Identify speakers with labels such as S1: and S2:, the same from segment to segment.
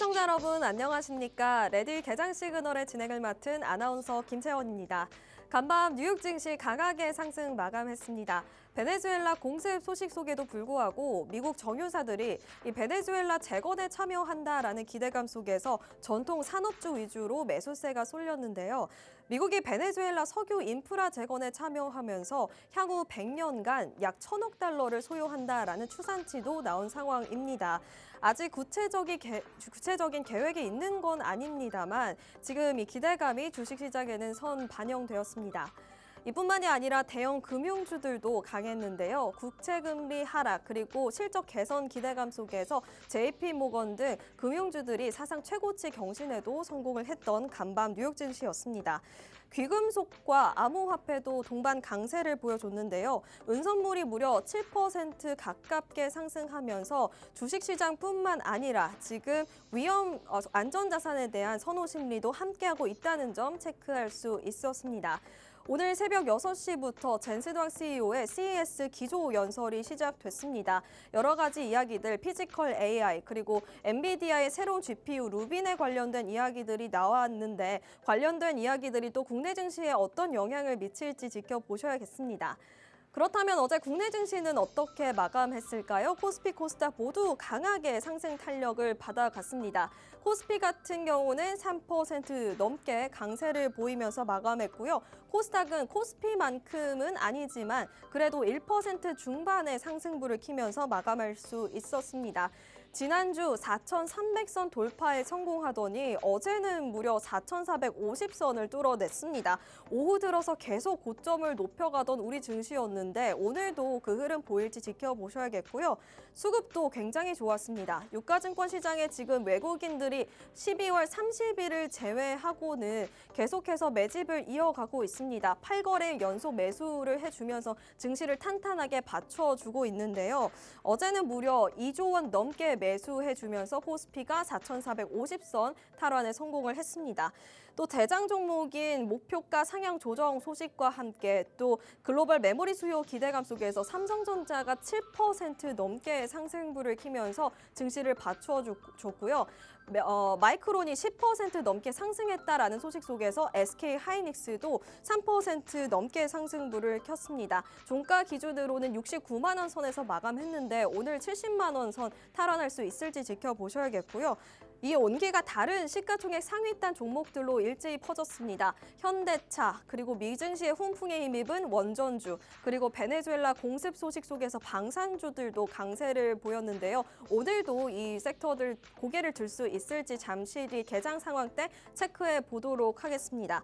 S1: 시청자 여러분 안녕하십니까? 레디 개장 시그널의 진행을 맡은 아나운서 김채원입니다. 간밤 뉴욕 증시 강하게 상승 마감했습니다. 베네수엘라 공습 소식 속에도 불구하고 미국 정유사들이 이 베네수엘라 재건에 참여한다라는 기대감 속에서 전통 산업주 위주로 매수세가 쏠렸는데요. 미국이 베네수엘라 석유 인프라 재건에 참여하면서 향후 100년간 약 1,000억 달러를 소요한다라는 추산치도 나온 상황입니다. 아직 구체적인 계획이 있는 건 아닙니다만 지금 이 기대감이 주식시장에는 선 반영되었습니다. 이뿐만이 아니라 대형 금융주들도 강했는데요. 국채금리 하락 그리고 실적 개선 기대감 속에서 JP모건 등 금융주들이 사상 최고치 경신에도 성공을 했던 간밤 뉴욕 증시였습니다. 귀금속과 암호화폐도 동반 강세를 보여줬는데요. 은선물이 무려 7% 가깝게 상승하면서 주식시장뿐만 아니라 지금 안전자산에 대한 선호 심리도 함께하고 있다는 점 체크할 수 있었습니다. 오늘 새벽 6시부터 젠스당 CEO의 CES 기조 연설이 시작됐습니다. 여러 가지 이야기들, 피지컬 AI 그리고 엔비디아의 새로운 GPU 루빈에 관련된 이야기들이 나왔는데 관련된 이야기들이 또 국내 증시에 어떤 영향을 미칠지 지켜보셔야겠습니다. 그렇다면 어제 국내 증시는 어떻게 마감했을까요? 코스피, 코스닥 모두 강하게 상승 탄력을 받아갔습니다. 코스피 같은 경우는 3% 넘게 강세를 보이면서 마감했고요. 코스닥은 코스피만큼은 아니지만 그래도 1% 중반의 상승부를 키면서 마감할 수 있었습니다. 지난주 4,300선 돌파에 성공하더니 어제는 무려 4,450선을 뚫어냈습니다. 오후 들어서 계속 고점을 높여가던 우리 증시였는데 오늘도 그 흐름 보일지 지켜보셔야겠고요. 수급도 굉장히 좋았습니다. 유가증권 시장에 지금 외국인들이 12월 30일을 제외하고는 계속해서 매집을 이어가고 있습니다. 8거래 연속 매수를 해주면서 증시를 탄탄하게 받쳐주고 있는데요. 어제는 무려 2조 원 넘게 매수해주면서 코스피가 4,450선 탈환에 성공을 했습니다. 또 대장 종목인 목표가 상향 조정 소식과 함께 또 글로벌 메모리 수요 기대감 속에서 삼성전자가 7% 넘게 상승부를 키면서 증시를 받쳐줬고요. 마이크론이 10% 넘게 상승했다라는 소식 속에서 SK 하이닉스도 3% 넘게 상승부를 켰습니다. 종가 기준으로는 69만 원 선에서 마감했는데 오늘 70만 원 선 탈환할 수 있을지 지켜보셔야겠고요. 이 온기가 다른 시가총액 상위단 종목들로 일제히 퍼졌습니다. 현대차, 그리고 미증시의 훈풍에 힘입은 원전주, 그리고 베네수엘라 공습 소식 속에서 방산주들도 강세를 보였는데요. 오늘도 이 섹터들 고개를 들 수 있을지 잠시 뒤 개장 상황 때 체크해 보도록 하겠습니다.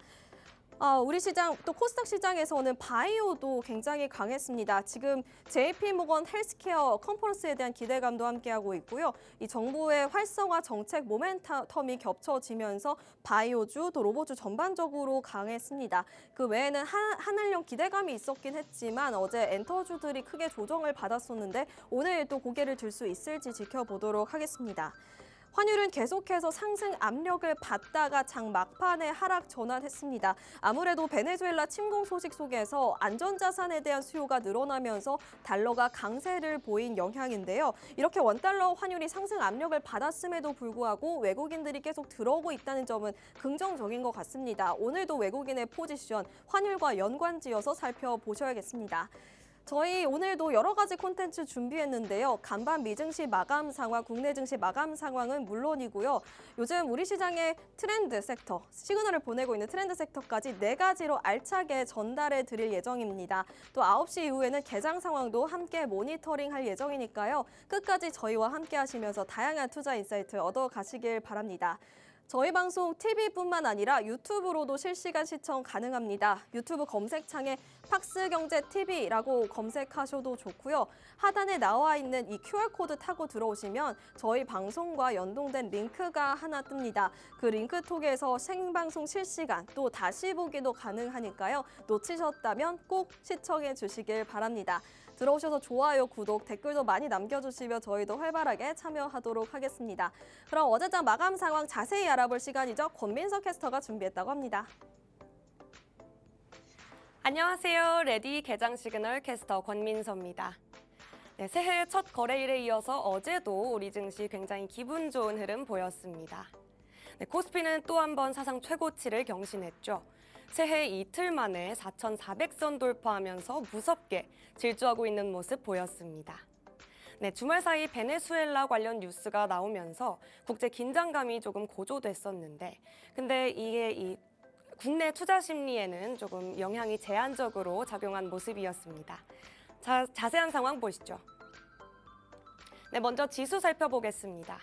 S1: 우리 시장, 또 코스닥 시장에서는 바이오도 굉장히 강했습니다. 지금 JP모건 헬스케어 컨퍼런스에 대한 기대감도 함께하고 있고요. 이 정부의 활성화 정책 모멘텀이 겹쳐지면서 바이오주, 또 로봇주 전반적으로 강했습니다. 그 외에는 한알령 기대감이 있었긴 했지만 어제 엔터주들이 크게 조정을 받았었는데 오늘 또 고개를 들 수 있을지 지켜보도록 하겠습니다. 환율은 계속해서 상승 압력을 받다가 장 막판에 하락 전환했습니다. 아무래도 베네수엘라 침공 소식 속에서 안전자산에 대한 수요가 늘어나면서 달러가 강세를 보인 영향인데요. 이렇게 원달러 환율이 상승 압력을 받았음에도 불구하고 외국인들이 계속 들어오고 있다는 점은 긍정적인 것 같습니다. 오늘도 외국인의 포지션, 환율과 연관지어서 살펴보셔야겠습니다. 저희 오늘도 여러 가지 콘텐츠 준비했는데요. 간밤 미증시 마감 상황, 국내 증시 마감 상황은 물론이고요. 요즘 우리 시장의 트렌드 섹터, 시그널을 보내고 있는 트렌드 섹터까지 4가지로 알차게 전달해 드릴 예정입니다. 또 9시 이후에는 개장 상황도 함께 모니터링할 예정이니까요. 끝까지 저희와 함께 하시면서 다양한 투자 인사이트 얻어가시길 바랍니다. 저희 방송 TV뿐만 아니라 유튜브로도 실시간 시청 가능합니다. 유튜브 검색창에 팍스경제TV라고 검색하셔도 좋고요. 하단에 나와 있는 이 QR코드 타고 들어오시면 저희 방송과 연동된 링크가 하나 뜹니다. 그 링크 통해서 생방송 실시간 또 다시 보기도 가능하니까요. 놓치셨다면 꼭 시청해 주시길 바랍니다. 들어오셔서 좋아요, 구독, 댓글도 많이 남겨주시면 저희도 활발하게 참여하도록 하겠습니다. 그럼 어제장 마감 상황 자세히 알아볼 시간이죠. 권민서 캐스터가 준비했다고 합니다.
S2: 안녕하세요. 레디 개장 시그널 캐스터 권민서입니다. 네, 새해 첫 거래일에 이어서 어제도 우리 증시 굉장히 기분 좋은 흐름 보였습니다. 네, 코스피는 또 한 번 사상 최고치를 경신했죠. 새해 이틀 만에 4,400선 돌파하면서 무섭게 질주하고 있는 모습 보였습니다. 네, 주말 사이 베네수엘라 관련 뉴스가 나오면서 국제 긴장감이 조금 고조됐었는데, 근데 이게 이 국내 투자 심리에는 조금 영향이 제한적으로 작용한 모습이었습니다. 자세한 상황 보시죠. 네, 먼저 지수 살펴보겠습니다.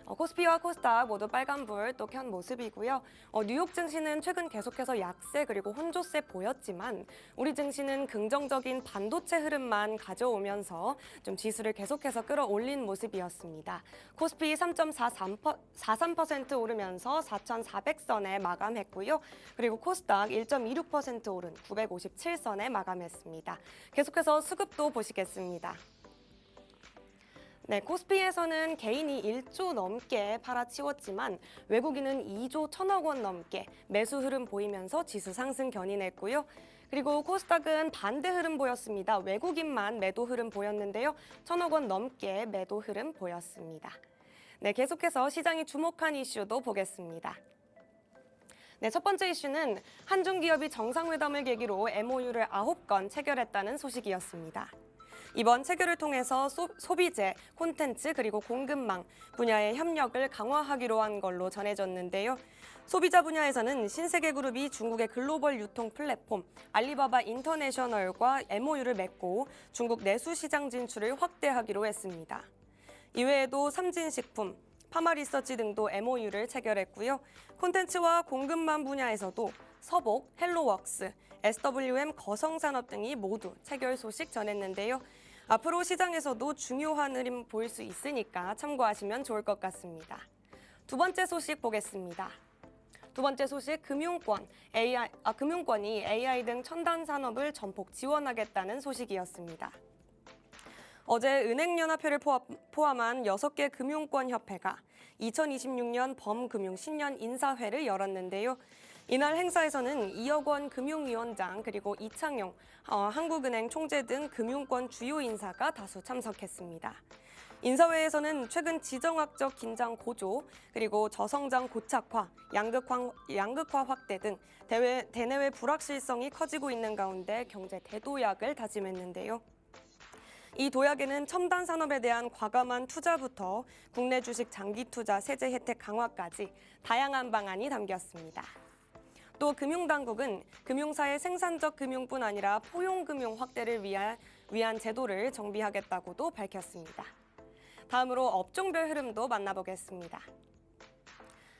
S2: 코스피와 코스닥 모두 빨간불 또 켠 모습이고요. 뉴욕 증시는 최근 계속해서 약세 그리고 혼조세 보였지만 우리 증시는 긍정적인 반도체 흐름만 가져오면서 좀 지수를 계속해서 끌어올린 모습이었습니다. 코스피 3.43% 오르면서 4,400선에 마감했고요. 그리고 코스닥 1.26% 오른 957선에 마감했습니다. 계속해서 수급도 보시겠습니다. 네, 코스피에서는 개인이 1조 넘게 팔아치웠지만 외국인은 2조 1천억 원 넘게 매수 흐름 보이면서 지수 상승 견인했고요. 그리고 코스닥은 반대 흐름 보였습니다. 외국인만 매도 흐름 보였는데요. 1천억 원 넘게 매도 흐름 보였습니다. 네, 계속해서 시장이 주목한 이슈도 보겠습니다. 네, 첫 번째 이슈는 한중 기업이 정상회담을 계기로 MOU를 9건 체결했다는 소식이었습니다. 이번 체결을 통해서 소비재, 콘텐츠 그리고 공급망 분야의 협력을 강화하기로 한 걸로 전해졌는데요. 소비자 분야에서는 신세계그룹이 중국의 글로벌 유통 플랫폼 알리바바 인터내셔널과 MOU를 맺고 중국 내수 시장 진출을 확대하기로 했습니다. 이외에도 삼진식품, 파마리서치 등도 MOU를 체결했고요. 콘텐츠와 공급망 분야에서도 서복, 헬로웍스, SWM 거성산업 등이 모두 체결 소식 전했는데요. 앞으로 시장에서도 중요한 흐름 보일 수 있으니까 참고하시면 좋을 것 같습니다. 두 번째 소식 보겠습니다. 두 번째 소식, 금융권이 AI 등 첨단 산업을 전폭 지원하겠다는 소식이었습니다. 어제 은행연합회를 포함한 6개 금융권 협회가 2026년 범금융 신년 인사회를 열었는데요. 이날 행사에서는 이혁원 금융위원장 그리고 이창용 한국은행 총재 등 금융권 주요 인사가 다수 참석했습니다. 인사회에서는 최근 지정학적 긴장 고조, 그리고 저성장 고착화, 양극화 확대 등 대내외 불확실성이 커지고 있는 가운데 경제 대도약을 다짐했는데요. 이 도약에는 첨단 산업에 대한 과감한 투자부터 국내 주식 장기 투자 세제 혜택 강화까지 다양한 방안이 담겼습니다. 또 금융당국은 금융사의 생산적 금융뿐 아니라 포용금융 확대를 위한 제도를 정비하겠다고도 밝혔습니다. 다음으로 업종별 흐름도 만나보겠습니다.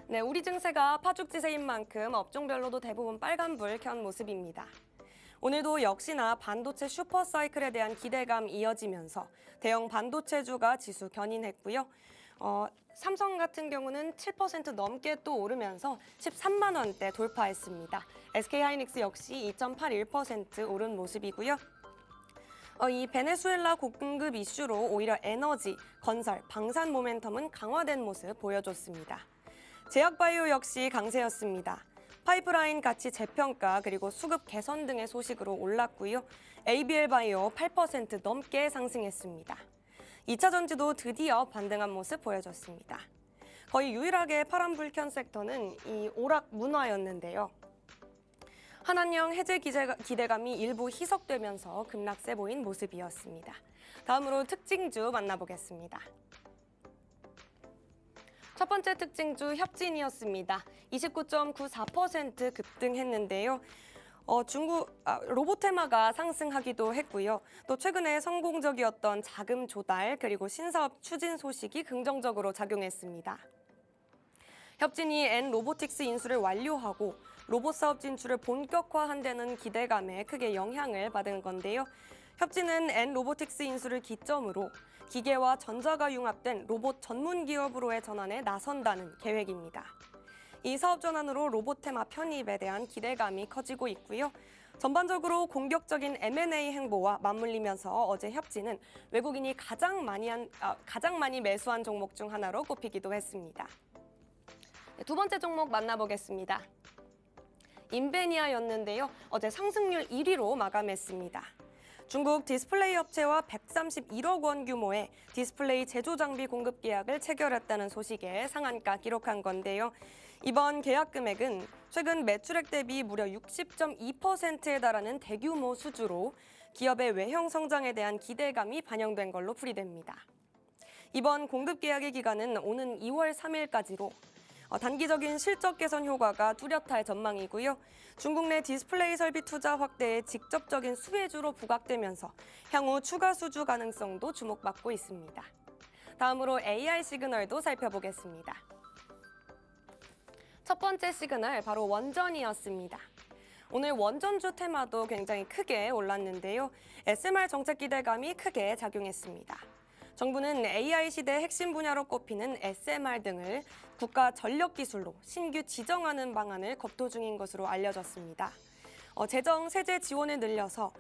S2: 네, 우리 증시가 파죽지세인 만큼 업종별로도 대부분 빨간불 켠 모습입니다. 오늘도 역시나 반도체 슈퍼사이클에 대한 기대감 이어지면서 대형 반도체주가 지수 견인했고요. 삼성 같은 경우는 7% 넘게 또 오르면서 13만 원대 돌파했습니다. SK하이닉스 역시 2.81% 오른 모습이고요. 이 베네수엘라 공급 이슈로 오히려 에너지, 건설, 방산 모멘텀은 강화된 모습 보여줬습니다. 제약바이오 역시 강세였습니다. 파이프라인 가치 재평가 그리고 수급 개선 등의 소식으로 올랐고요. ABL바이오 8% 넘게 상승했습니다. 2차 전지도 드디어 반등한 모습 보여줬습니다. 거의 유일하게 파란불 켠 섹터는 이 오락 문화였는데요. 한한령 해제 기대감이 일부 희석되면서 급락세 보인 모습이었습니다. 다음으로 특징주 만나보겠습니다. 첫 번째 특징주 협진이었습니다. 29.94% 급등했는데요. 로보테마가 상승하기도 했고요. 또 최근에 성공적이었던 자금 조달 그리고 신사업 추진 소식이 긍정적으로 작용했습니다. 협진이 N로보틱스 인수를 완료하고 로봇 사업 진출을 본격화한다는 기대감에 크게 영향을 받은 건데요. 협진은 N로보틱스 인수를 기점으로 기계와 전자가 융합된 로봇 전문 기업으로의 전환에 나선다는 계획입니다. 이 사업 전환으로 로보테마 편입에 대한 기대감이 커지고 있고요. 전반적으로 공격적인 M&A 행보와 맞물리면서 어제 협진은 외국인이 가장 많이 매수한 종목 중 하나로 꼽히기도 했습니다. 네, 두 번째 종목 만나보겠습니다. 인베니아였는데요. 어제 상승률 1위로 마감했습니다. 중국 디스플레이 업체와 131억 원 규모의 디스플레이 제조 장비 공급 계약을 체결했다는 소식에 상한가 기록한 건데요. 이번 계약 금액은 최근 매출액 대비 무려 60.2%에 달하는 대규모 수주로 기업의 외형 성장에 대한 기대감이 반영된 걸로 풀이됩니다. 이번 공급 계약의 기간은 오는 2월 3일까지로 단기적인 실적 개선 효과가 뚜렷할 전망이고요. 중국 내 디스플레이 설비 투자 확대에 직접적인 수혜주로 부각되면서 향후 추가 수주 가능성도 주목받고 있습니다. 다음으로 AI 시그널도 살펴보겠습니다. 첫 번째 시그널 바로 원전이었습니다. 오늘 원전주 테마도 굉장히 크게 올랐는데요. SMR 정책 기대감이 크게 작용했습니다. 정부는 AI 시대 핵심 분야로 꼽히는 SMR 등을 국가 전력 기술로 신규 지정하는 방안을 검토 중인 것으로 알려졌습니다. 재정, 세제 지원을 늘려서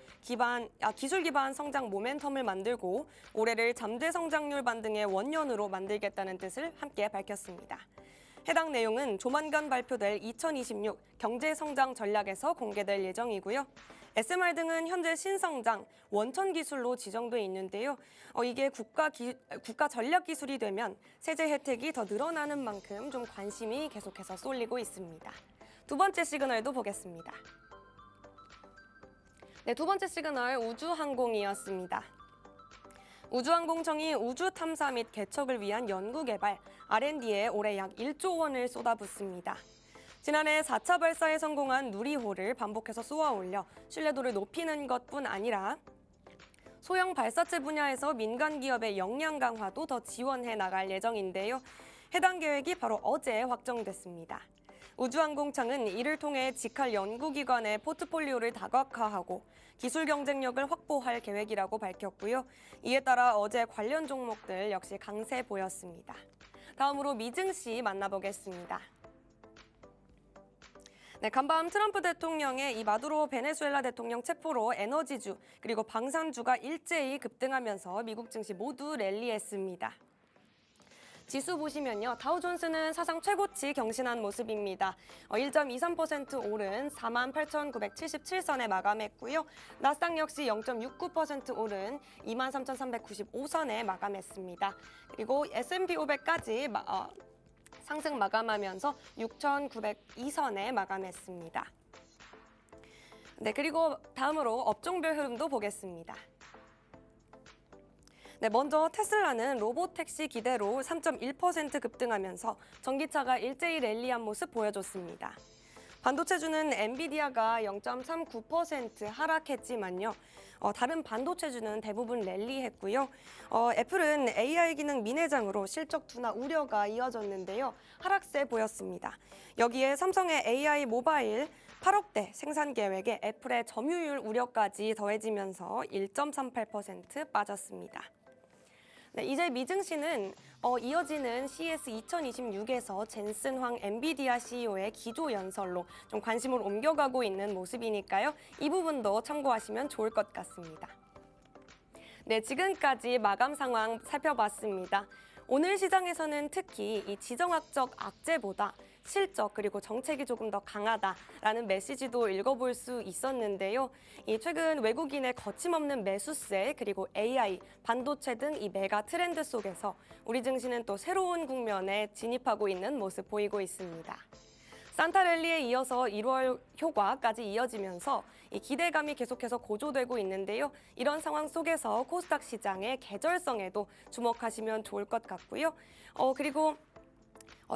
S2: 기술 기반 성장 모멘텀을 만들고 올해를 잠재 성장률 반등의 원년으로 만들겠다는 뜻을 함께 밝혔습니다. 해당 내용은 조만간 발표될 2026 경제성장 전략에서 공개될 예정이고요. SMR 등은 현재 신성장, 원천 기술로 지정돼 있는데요. 이게 국가 전략 기술이 되면 세제 혜택이 더 늘어나는 만큼 좀 관심이 계속해서 쏠리고 있습니다. 두 번째 시그널도 보겠습니다. 네, 두 번째 시그널 우주항공이었습니다. 우주항공청이 우주 탐사 및 개척을 위한 연구개발, R&D에 올해 약 1조 원을 쏟아붓습니다. 지난해 4차 발사에 성공한 누리호를 반복해서 쏘아올려 신뢰도를 높이는 것뿐 아니라 소형 발사체 분야에서 민간 기업의 역량 강화도 더 지원해 나갈 예정인데요. 해당 계획이 바로 어제 확정됐습니다. 우주항공청은 이를 통해 직할 연구기관의 포트폴리오를 다각화하고 기술 경쟁력을 확보할 계획이라고 밝혔고요. 이에 따라 어제 관련 종목들 역시 강세 보였습니다. 다음으로 미증시 만나보겠습니다. 네, 간밤 트럼프 대통령의 이 마두로 베네수엘라 대통령 체포로 에너지주 그리고 방산주가 일제히 급등하면서 미국 증시 모두 랠리했습니다. 지수 보시면요. 다우존스는 사상 최고치 경신한 모습입니다. 1.23% 오른 48,977선에 마감했고요. 나스닥 역시 0.69% 오른 23,395선에 마감했습니다. 그리고 S&P 500까지 상승 마감하면서 6,902선에 마감했습니다. 네, 그리고 다음으로 업종별 흐름도 보겠습니다. 네, 먼저 테슬라는 로보택시 기대로 3.1% 급등하면서 전기차가 일제히 랠리한 모습 보여줬습니다. 반도체주는 엔비디아가 0.39% 하락했지만요. 다른 반도체주는 대부분 랠리했고요. 애플은 AI 기능 민회장으로 실적 둔화 우려가 이어졌는데요. 하락세 보였습니다. 여기에 삼성의 AI 모바일 8억대 생산 계획에 애플의 점유율 우려까지 더해지면서 1.38% 빠졌습니다. 네, 이제 미증시는 이어지는 CES 2026에서 젠슨 황 엔비디아 CEO의 기조 연설로 좀 관심을 옮겨가고 있는 모습이니까요. 이 부분도 참고하시면 좋을 것 같습니다. 네, 지금까지 마감 상황 살펴봤습니다. 오늘 시장에서는 특히 이 지정학적 악재보다 실적 그리고 정책이 조금 더 강하다라는 메시지도 읽어볼 수 있었는데요. 이 최근 외국인의 거침없는 매수세 그리고 AI, 반도체 등 이 메가 트렌드 속에서 우리 증시는 또 새로운 국면에 진입하고 있는 모습 보이고 있습니다. 산타랠리에 이어서 1월 효과까지 이어지면서 이 기대감이 계속해서 고조되고 있는데요. 이런 상황 속에서 코스닥 시장의 계절성에도 주목하시면 좋을 것 같고요. 그리고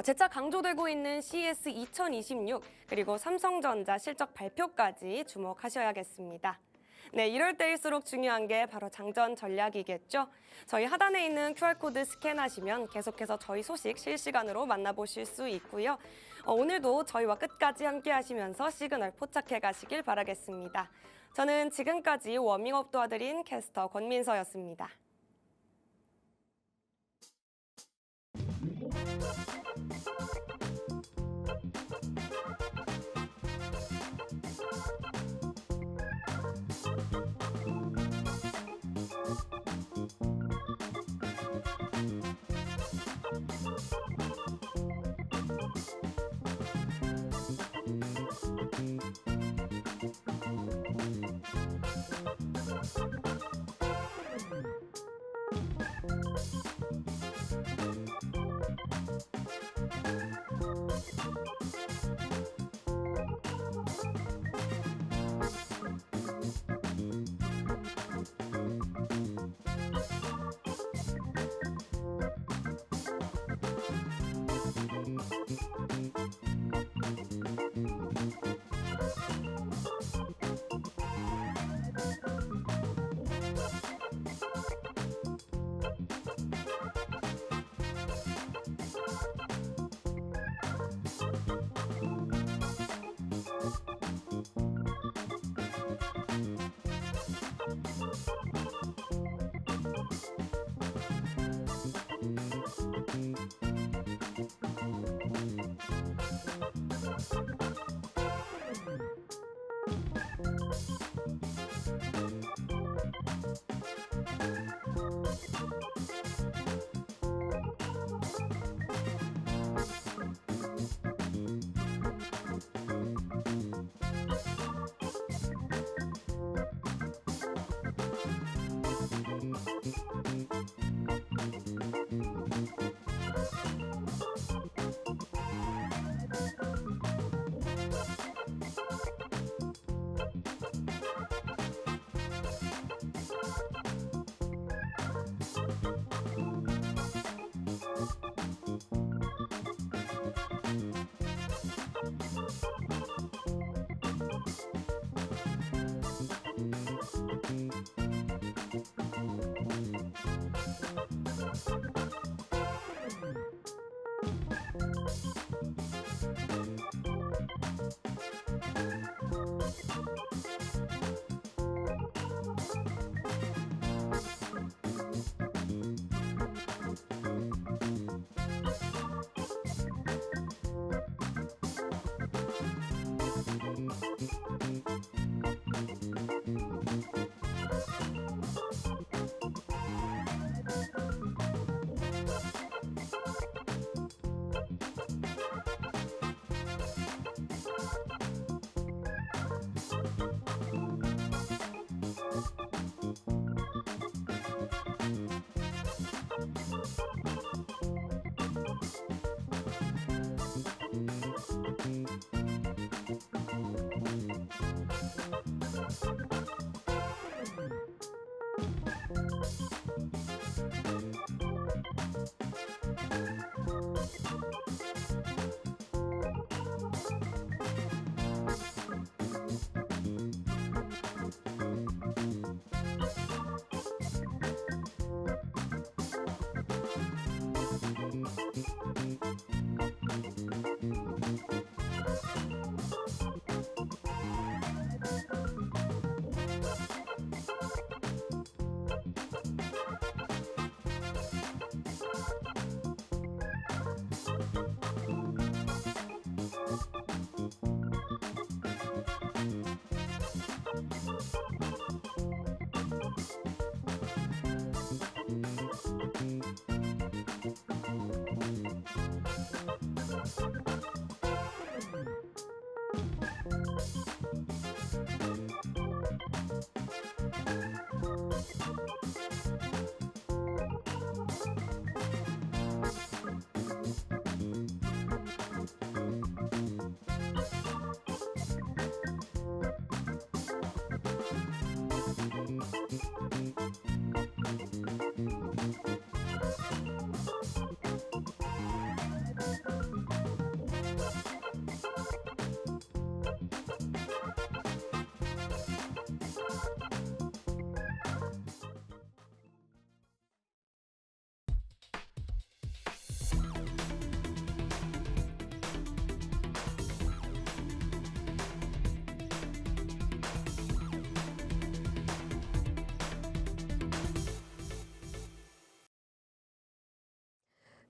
S2: 재차 강조되고 있는 CES 2026 그리고 삼성전자 실적 발표까지 주목하셔야겠습니다. 네, 이럴 때일수록 중요한 게 바로 장전 전략이겠죠. 저희 하단에 있는 QR코드 스캔하시면 계속해서 저희 소식 실시간으로 만나보실 수 있고요. 오늘도 저희와 끝까지 함께 하시면서 시그널 포착해 가시길 바라겠습니다. 저는 지금까지 워밍업 도와드린 캐스터 권민서였습니다.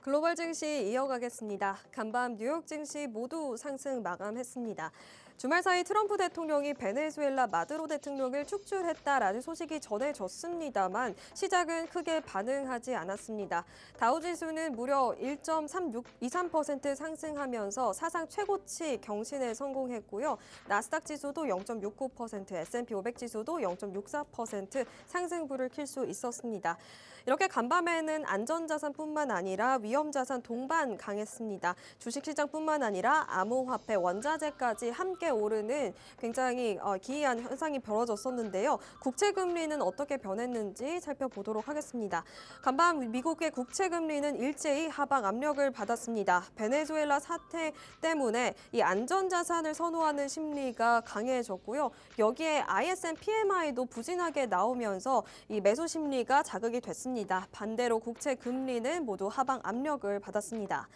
S1: 글로벌 증시 이어가겠습니다. 간밤 뉴욕 증시 모두 상승 마감했습니다. 주말 사이 트럼프 대통령이 베네수엘라 마두로 대통령을 축출했다라는 소식이 전해졌습니다만 시장은 크게 반응하지 않았습니다. 다우지수는 무려 1.23% 상승하면서 사상 최고치 경신에 성공했고요. 나스닥 지수도 0.69%, S&P 500 지수도 0.64% 상승부를 킬 수 있었습니다. 이렇게 간밤에는 안전자산뿐만 아니라 위험자산 동반 강했습니다. 주식시장뿐만 아니라 암호화폐, 원자재까지 함께 오르는 굉장히 기이한 현상이 벌어졌었는데요. 국채금리는 어떻게 변했는지 살펴보도록 하겠습니다. 간밤 미국의 국채금리는 일제히 하방 압력을 받았습니다. 베네수엘라 사태 때문에 이 안전자산을 선호하는 심리가 강해졌고요. 여기에 ISM PMI도 부진하게 나오면서 이 매수 심리가 자극이 됐습니다. 반대로 국채 금리는 모두 하방 압력을 받았습니다.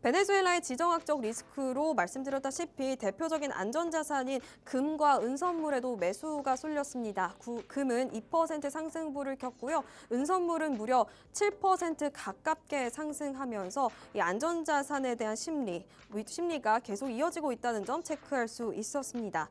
S1: 베네수엘라의 지정학적 리스크로 말씀드렸다시피 대표적인 안전자산인 금과 은선물에도 매수가 쏠렸습니다. 금은 2% 상승부를 켰고요. 은선물은 무려 7% 가깝게 상승하면서 이 안전자산에 대한 심리가 계속 이어지고 있다는 점 체크할 수 있었습니다.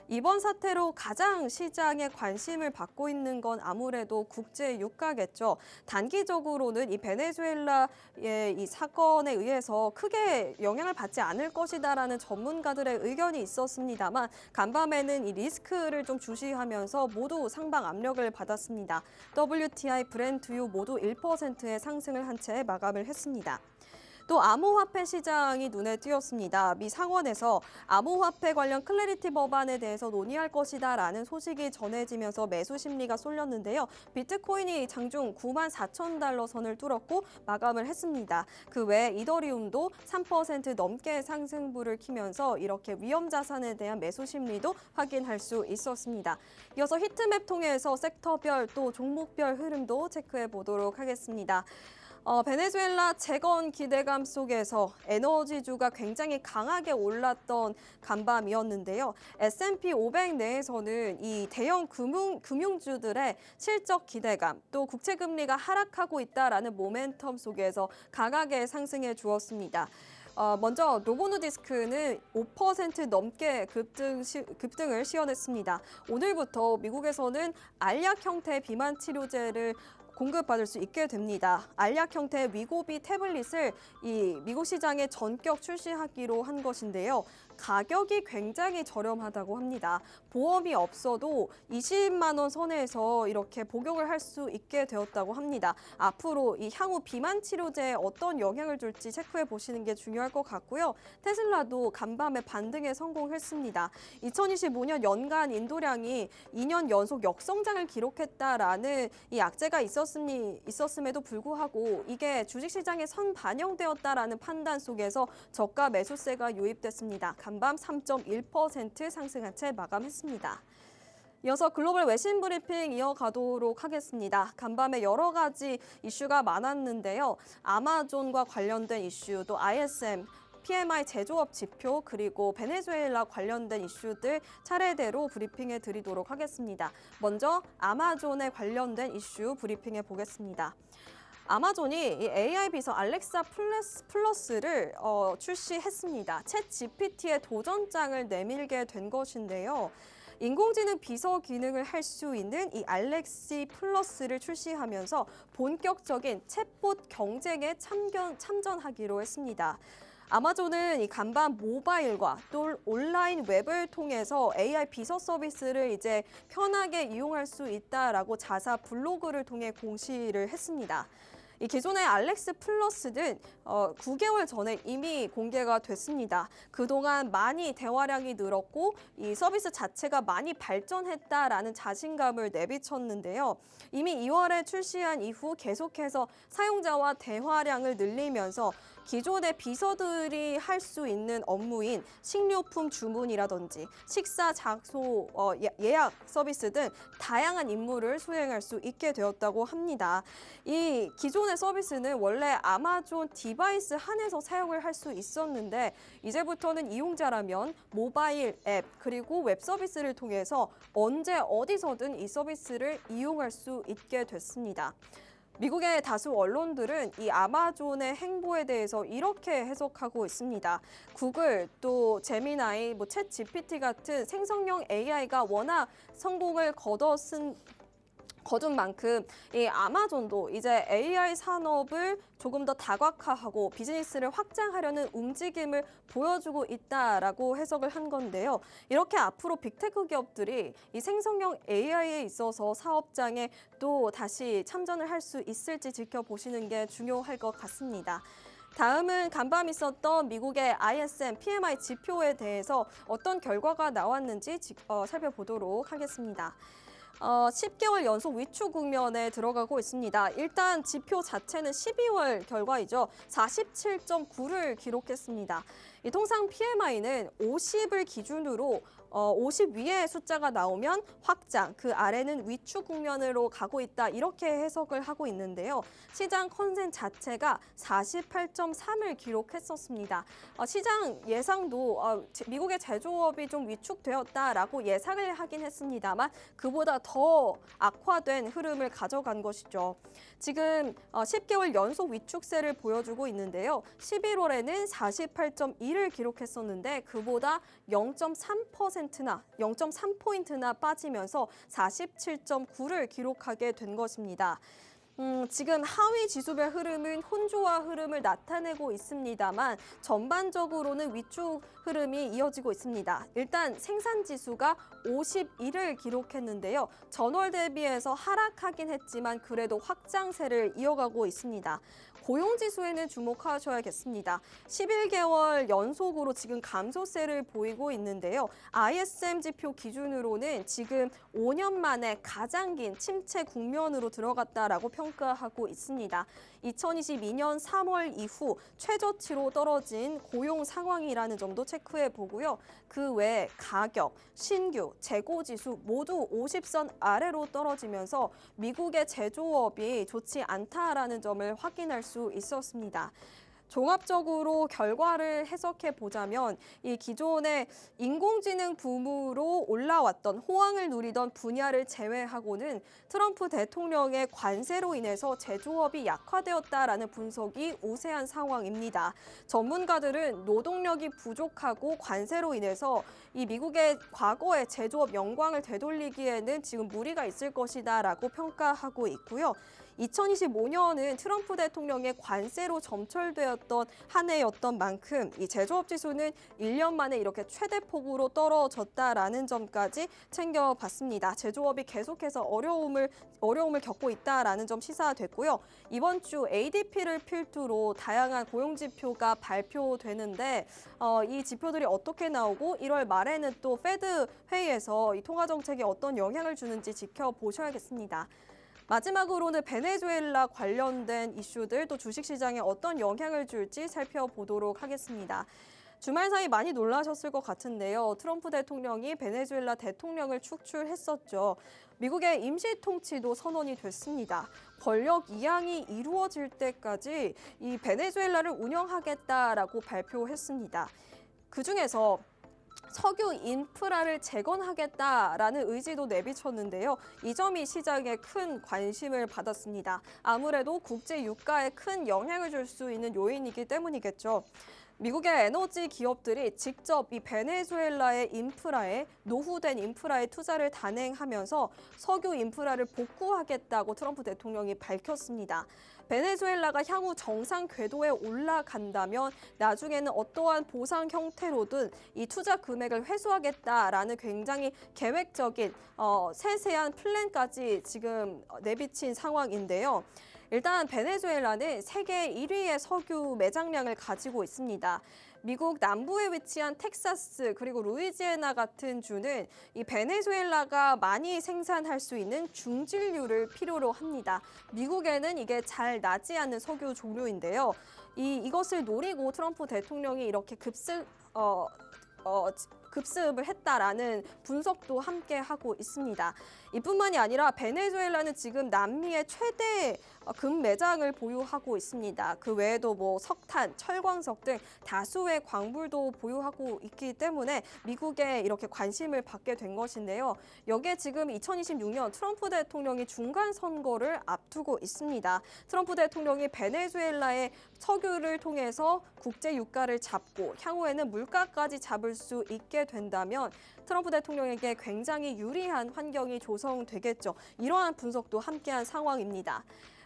S1: 이번 사태로 가장 시장에 관심을 받고 있는 건 아무래도 국제 유가겠죠. 단기적으로는 이 베네수엘라의 이 사건에 의해서 크게 영향을 받지 않을 것이다라는 전문가들의 의견이 있었습니다만 간밤에는 이 리스크를 좀 주시하면서 모두 상방 압력을 받았습니다. WTI, 브렌트유 모두 1%의 상승을 한 채 마감을 했습니다. 또 암호화폐 시장이 눈에 띄었습니다. 미 상원에서 암호화폐 관련 클래리티 법안에 대해서 논의할 것이다라는 소식이 전해지면서 매수 심리가 쏠렸는데요. 비트코인이 장중 94,000달러 선을 뚫었고 마감을 했습니다. 그 외 이더리움도 3% 넘게 상승부를 키면서 이렇게 위험 자산에 대한 매수 심리도 확인할 수 있었습니다. 이어서 히트맵 통해서 섹터별 또 종목별 흐름도 체크해 보도록 하겠습니다. 베네수엘라 재건 기대감 속에서 에너지주가 굉장히 강하게 올랐던 간밤이었는데요. S&P 500 내에서는 이 대형 금융주들의 실적 기대감, 또 국채금리가 하락하고 있다라는 모멘텀 속에서 강하게 상승해 주었습니다. 먼저 노보노디스크는 5% 넘게 급등을 시현했습니다. 오늘부터 미국에서는 알약 형태 비만 치료제를 공급받을 수 있게 됩니다. 알약 형태 위고비 태블릿을 이 미국 시장에 전격 출시하기로 한 것인데요. 가격이 굉장히 저렴하다고 합니다. 보험이 없어도 20만 원 선에서 이렇게 복용을 할 수 있게 되었다고 합니다. 앞으로 이 향후 비만 치료제에 어떤 영향을 줄지 체크해 보시는 게 중요할 것 같고요. 테슬라도 간밤에 반등에 성공했습니다. 2025년 연간 인도량이 2년 연속 역성장을 기록했다라는 이 악재가 있었음에도 불구하고 이게 주식시장에 선반영되었다라는 판단 속에서 저가 매수세가 유입됐습니다. 간밤 3.1% 상승한 채 마감했습니다. 이어서 글로벌 외신 브리핑 이어가도록 하겠습니다. 간밤에 여러 가지 이슈가 많았는데요. 아마존과 관련된 이슈, 또 ISM, PMI 제조업 지표, 그리고 베네수엘라 관련된 이슈들 차례대로 브리핑해 드리도록 하겠습니다. 먼저 아마존에 관련된 이슈 브리핑해 보겠습니다. 아마존이 이 AI 비서 알렉사 플러스를 출시했습니다. 챗 GPT의 도전장을 내밀게 된 것인데요. 인공지능 비서 기능을 할 수 있는 이 알렉시 플러스를 출시하면서 본격적인 챗봇 경쟁에 참전하기로 했습니다. 아마존은 이 간밤 모바일과 또 온라인 웹을 통해서 AI 비서 서비스를 이제 편하게 이용할 수 있다라고 자사 블로그를 통해 공시를 했습니다. 이 기존의 알렉스 플러스는 9개월 전에 이미 공개가 됐습니다. 그동안 많이 대화량이 늘었고 이 서비스 자체가 많이 발전했다라는 자신감을 내비쳤는데요. 이미 2월에 출시한 이후 계속해서 사용자와 대화량을 늘리면서 기존의 비서들이 할 수 있는 업무인 식료품 주문이라든지 식사 장소 예약 서비스 등 다양한 임무를 수행할 수 있게 되었다고 합니다. 이 기존의 서비스는 원래 아마존 디바이스 한에서 사용을 할 수 있었는데 이제부터는 이용자라면 모바일 앱 그리고 웹 서비스를 통해서 언제 어디서든 이 서비스를 이용할 수 있게 됐습니다. 미국의 다수 언론들은 이 아마존의 행보에 대해서 이렇게 해석하고 있습니다. 구글, 또 제미나이, 챗 GPT 같은 생성형 AI가 워낙 성공을 거둔 만큼 이 아마존도 이제 AI 산업을 조금 더 다각화하고 비즈니스를 확장하려는 움직임을 보여주고 있다라고 해석을 한 건데요. 이렇게 앞으로 빅테크 기업들이 이 생성형 AI에 있어서 사업장에 또 다시 참전을 할 수 있을지 지켜보시는 게 중요할 것 같습니다. 다음은 간밤 있었던 미국의 ISM PMI 지표에 대해서 어떤 결과가 나왔는지 살펴보도록 하겠습니다. 10개월 연속 위축 국면에 들어가고 있습니다. 일단 지표 자체는 12월 결과이죠. 47.9를 기록했습니다. 이 통상 PMI는 50을 기준으로 50 위의 숫자가 나오면 확장, 그 아래는 위축 국면으로 가고 있다 이렇게 해석을 하고 있는데요. 시장 컨센 자체가 48.3을 기록했었습니다. 시장 예상도 미국의 제조업이 좀 위축되었다라고 예상을 하긴 했습니다만 그보다 더 악화된 흐름을 가져간 것이죠. 지금 10개월 연속 위축세를 보여주고 있는데요. 11월에는 48.2를 기록했었는데 그보다 0.3포인트나 빠지면서 47.9를 기록하게 된 것입니다. 지금 하위 지수별 흐름은 혼조화 흐름을 나타내고 있습니다만 전반적으로는 위축 흐름이 이어지고 있습니다. 일단 생산 지수가 51을 기록했는데요. 전월 대비해서 하락하긴 했지만 그래도 확장세를 이어가고 있습니다. 고용지수에는 주목하셔야겠습니다. 11개월 연속으로 지금 감소세를 보이고 있는데요. ISM 지표 기준으로는 지금 5년 만에 가장 긴 침체 국면으로 들어갔다라고 평가하고 있습니다. 2022년 3월 이후 최저치로 떨어진 고용 상황이라는 점도 체크해 보고요. 그 외 가격, 신규, 재고 지수 모두 50선 아래로 떨어지면서 미국의 제조업이 좋지 않다라는 점을 확인할 수 있었습니다. 종합적으로 결과를 해석해 보자면 이 기존의 인공지능 붐으로 올라왔던 호황을 누리던 분야를 제외하고는 트럼프 대통령의 관세로 인해서 제조업이 약화되었다라는 분석이 우세한 상황입니다. 전문가들은 노동력이 부족하고 관세로 인해서 이 미국의 과거의 제조업 영광을 되돌리기에는 지금 무리가 있을 것이다라고 평가하고 있고요. 2025년은 트럼프 대통령의 관세로 점철되었던 한 해였던 만큼 이 제조업 지수는 1년 만에 이렇게 최대폭으로 떨어졌다라는 점까지 챙겨봤습니다. 제조업이 계속해서 어려움을 겪고 있다라는 점 시사됐고요. 이번 주 ADP를 필두로 다양한 고용 지표가 발표되는데 이 지표들이 어떻게 나오고 1월 말에는 또 페드 회의에서 이 통화 정책에 어떤 영향을 주는지 지켜보셔야겠습니다. 마지막으로는 베네수엘라 관련된 이슈들 또 주식시장에 어떤 영향을 줄지 살펴보도록 하겠습니다. 주말 사이 많이 놀라셨을 것 같은데요. 트럼프 대통령이 베네수엘라 대통령을 축출했었죠. 미국의 임시 통치도 선언이 됐습니다. 권력 이양이 이루어질 때까지 이 베네수엘라를 운영하겠다라고 발표했습니다. 그중에서 석유 인프라를 재건하겠다라는 의지도 내비쳤는데요. 이 점이 시장에 큰 관심을 받았습니다. 아무래도 국제 유가에 큰 영향을 줄 수 있는 요인이기 때문이겠죠. 미국의 에너지 기업들이 직접 이 베네수엘라의 인프라에 노후된 인프라에 투자를 단행하면서 석유 인프라를 복구하겠다고 트럼프 대통령이 밝혔습니다. 베네수엘라가 향후 정상 궤도에 올라간다면 나중에는 어떠한 보상 형태로든 이 투자 금액을 회수하겠다라는 굉장히 계획적인 세세한 플랜까지 지금 내비친 상황인데요. 일단 베네수엘라는 세계 1위의 석유 매장량을 가지고 있습니다. 미국 남부에 위치한 텍사스 그리고 루이지애나 같은 주는 이 베네수엘라가 많이 생산할 수 있는 중질류를 필요로 합니다. 미국에는 이게 잘 나지 않는 석유 종류인데요. 급습을 했다라는 분석도 함께 하고 있습니다. 이뿐만이 아니라 베네수엘라는 지금 남미의 최대 금 매장을 보유하고 있습니다. 그 외에도 뭐 석탄, 철광석 등 다수의 광물도 보유하고 있기 때문에 미국에 이렇게 관심을 받게 된 것인데요. 여기에 지금 2026년 트럼프 대통령이 중간 선거를 앞두고 있습니다. 트럼프 대통령이 베네수엘라의 석유를 통해서 국제 유가를 잡고 향후에는 물가까지 잡을 수 있게 된다면 트럼프 대통령에게 굉장히 유리한 환경이 조성되겠죠. 이러한 분석도 함께한 상황입니다.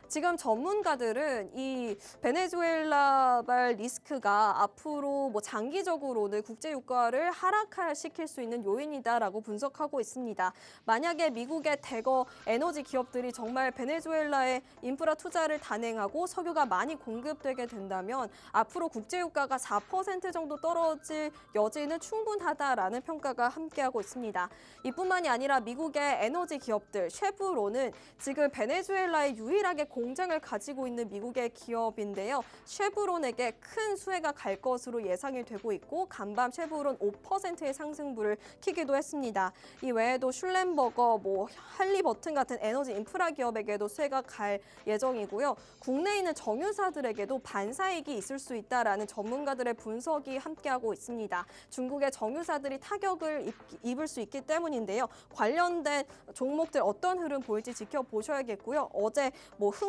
S1: 지금 전문가들은 이 베네수엘라발 리스크가 앞으로 뭐 장기적으로는 국제 유가를 하락시킬 수 있는 요인이다라고 분석하고 있습니다. 만약에 미국의 대거 에너지 기업들이 정말 베네수엘라에 인프라 투자를 단행하고 석유가 많이 공급되게 된다면 앞으로 국제 유가가 4% 정도 떨어질 여지는 충분하다라는 평가가 함께하고 있습니다. 이뿐만이 아니라 미국의 에너지 기업들 쉐브론은 지금 베네수엘라에 유일하게 공장을 가지고 있는 미국의 기업인데요. 쉐브론에게 큰 수혜가 갈 것으로 예상이 되고 있고 간밤 쉐브론 5%의 상승분을 키기도 했습니다. 이 외에도 슐렌버거, 할리버튼 같은 에너지 인프라 기업에게도 수혜가 갈 예정이고요. 국내에 있는 정유사들에게도 반사이익이 있을 수 있다라는 전문가들의 분석이 함께하고 있습니다. 중국의 정유사들이 타격을 입을 수 있기 때문인데요. 관련된 종목들 어떤 흐름 보일지 지켜보셔야겠고요. 어제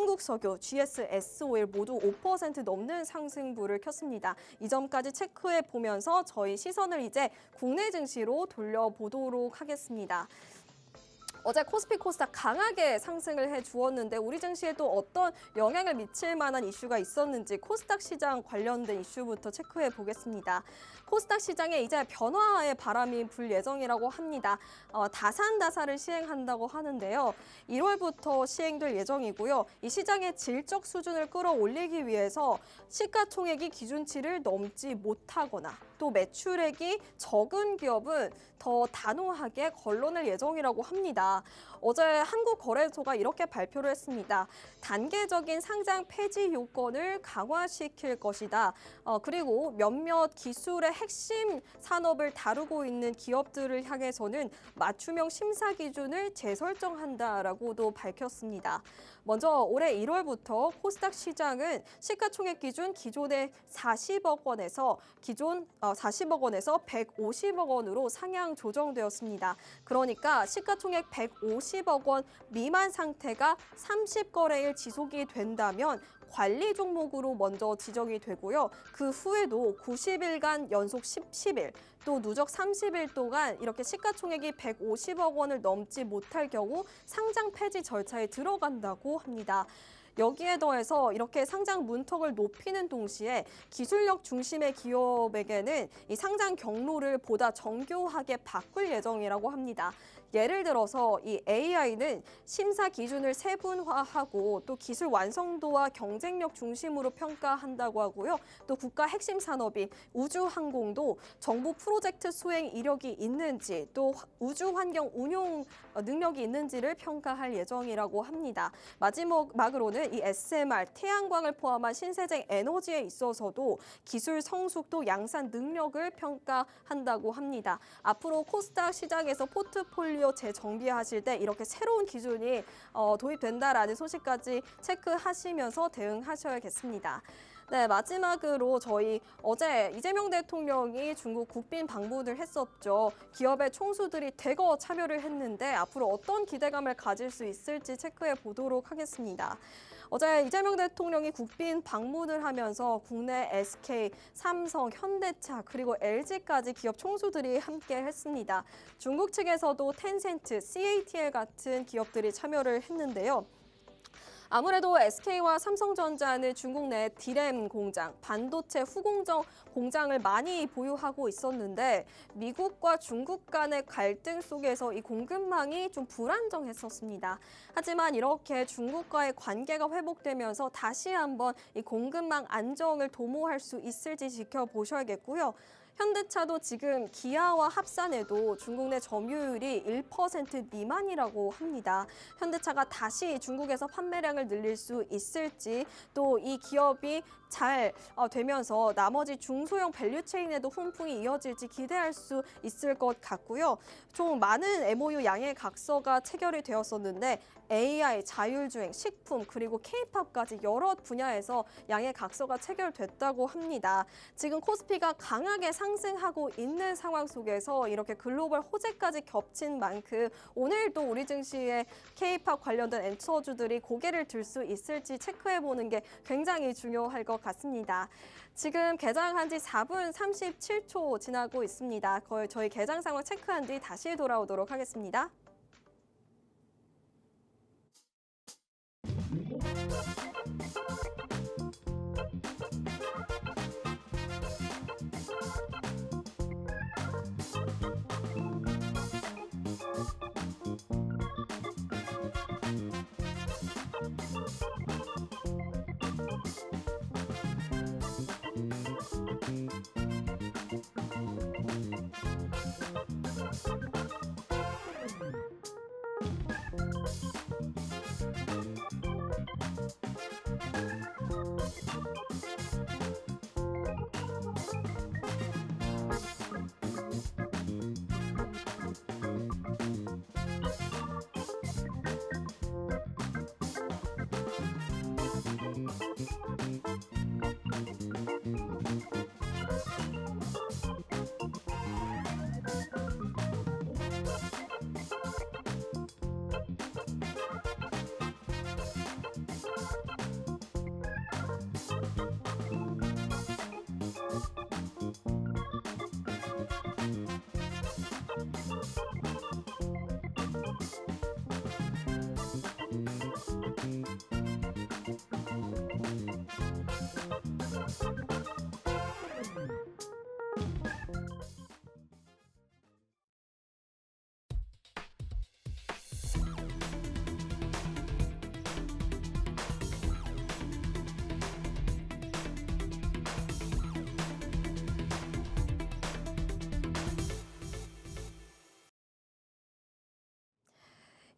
S1: 흥국석유, GS, S-오일 모두 5% 넘는 상승부를 켰습니다. 이 점까지 체크해 보면서 저희 시선을 이제 국내 증시로 돌려보도록 하겠습니다. 어제 코스피 코스닥 강하게 상승을 해주었는데 우리 증시에 또 어떤 영향을 미칠 만한 이슈가 있었는지 코스닥 시장 관련된 이슈부터 체크해 보겠습니다. 코스닥 시장에 이제 변화의 바람이 불 예정이라고 합니다. 다산다사를 시행한다고 하는데요. 1월부터 시행될 예정이고요. 이 시장의 질적 수준을 끌어올리기 위해서 시가총액이 기준치를 넘지 못하거나 또 매출액이 적은 기업은 더 단호하게 걸러낼 예정이라고 합니다. 어제 한국거래소가 이렇게 발표를 했습니다. 단계적인 상장 폐지 요건을 강화시킬 것이다. 그리고 몇몇 기술의 핵심 산업을 다루고 있는 기업들을 향해서는 맞춤형 심사 기준을 재설정한다라고도 밝혔습니다. 먼저 올해 1월부터 코스닥 시장은 시가총액 기준 기존의 40억 원에서 150억 원으로 상향 조정되었습니다. 그러니까 시가총액 150억 원 미만 상태가 30거래일 지속이 된다면 관리 종목으로 먼저 지정이 되고요. 그 후에도 90일간 연속 10일, 또 누적 30일 동안 이렇게 시가총액이 150억 원을 넘지 못할 경우 상장 폐지 절차에 들어간다고 합니다. 여기에 더해서 이렇게 상장 문턱을 높이는 동시에 기술력 중심의 기업에게는 이 상장 경로를 보다 정교하게 바꿀 예정이라고 합니다. 예를 들어서 이 AI는 심사 기준을 세분화하고 또 기술 완성도와 경쟁력 중심으로 평가한다고 하고요. 또 국가 핵심 산업인 우주항공도 정부 프로젝트 수행 이력이 있는지 또 우주 환경 운용 능력이 있는지를 평가할 예정이라고 합니다. 마지막으로는 이 SMR, 태양광을 포함한 신재생 에너지에 있어서도 기술 성숙도 양산 능력을 평가한다고 합니다. 앞으로 코스닥 시장에서 포트폴리오 재정비하실 때 이렇게 새로운 기준이 도입된다라는 소식까지 체크하시면서 대응하셔야겠습니다. 네, 마지막으로 저희 어제 이재명 대통령이 중국 국빈 방문을 했었죠. 기업의 총수들이 대거 참여를 했는데 앞으로 어떤 기대감을 가질 수 있을지 체크해 보도록 하겠습니다. 어제 이재명 대통령이 국빈 방문을 하면서 국내 SK, 삼성, 현대차 그리고 LG까지 기업 총수들이 함께 했습니다. 중국 측에서도 텐센트, CATL 같은 기업들이 참여를 했는데요. 아무래도 SK와 삼성전자는 중국 내 디램 공장, 반도체 후공정 공장을 많이 보유하고 있었는데 미국과 중국 간의 갈등 속에서 이 공급망이 좀 불안정했었습니다. 하지만 이렇게 중국과의 관계가 회복되면서 다시 한번 이 공급망 안정을 도모할 수 있을지 지켜보셔야겠고요. 현대차도 지금 기아와 합산해도 중국 내 점유율이 1% 미만이라고 합니다. 현대차가 다시 중국에서 판매량을 늘릴 수 있을지, 또 이 기업이 잘 되면서 나머지 중소형 밸류체인에도 훈풍이 이어질지 기대할 수 있을 것 같고요. 좀 많은 MOU 양해 각서가 체결이 되었었는데 AI, 자율주행, 식품, 그리고 K-팝까지 여러 분야에서 양해 각서가 체결됐다고 합니다. 지금 코스피가 강하게 상승하고 있는 상황 속에서 이렇게 글로벌 호재까지 겹친 만큼 오늘도 우리 증시에 K-팝 관련된 엔처주들이 고개를 들 수 있을지 체크해보는 게 굉장히 중요할 것 같습니다. 지금 개장한 지 4분 37초 지나고 있습니다. 저희 개장 상황 체크한 뒤 다시 돌아오도록 하겠습니다.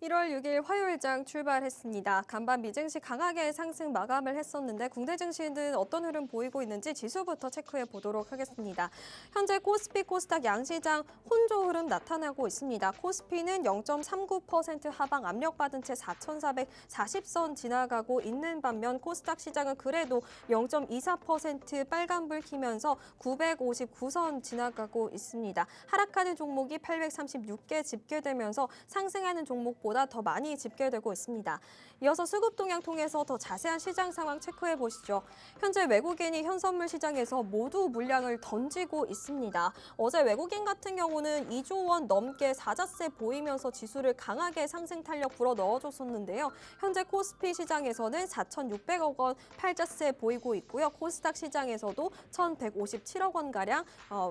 S1: (1월 6일) 화요일장 출발했습니다. 간밤 미증시 강하게 상승 마감을 했었는데 국내 증시는 어떤 흐름 보이고 있는지 지수부터 체크해 보도록 하겠습니다. 현재 코스피, 코스닥 양시장 혼조 흐름 나타나고 있습니다. 코스피는 0.39% 하방 압력받은 채 4,440선 지나가고 있는 반면 코스닥 시장은 그래도 0.24% 빨간불 켜면서 959선 지나가고 있습니다. 하락하는 종목이 836개 집계되면서 상승하는 종목보다 더 많이 집계되고 있습니다. 이어서 수급 동향 통해서 더 자세한 시장 상황 체크해 보시죠. 현재 외국인이 현선물 시장에서 모두 물량을 던지고 있습니다. 어제 외국인 같은 경우는 2조 원 넘게 사자세 보이면서 지수를 강하게 상승 탄력 불어 넣어줬었는데요. 현재 코스피 시장에서는 4,600억 원 팔자세 보이고 있고요. 코스닥 시장에서도 1,157억 원가량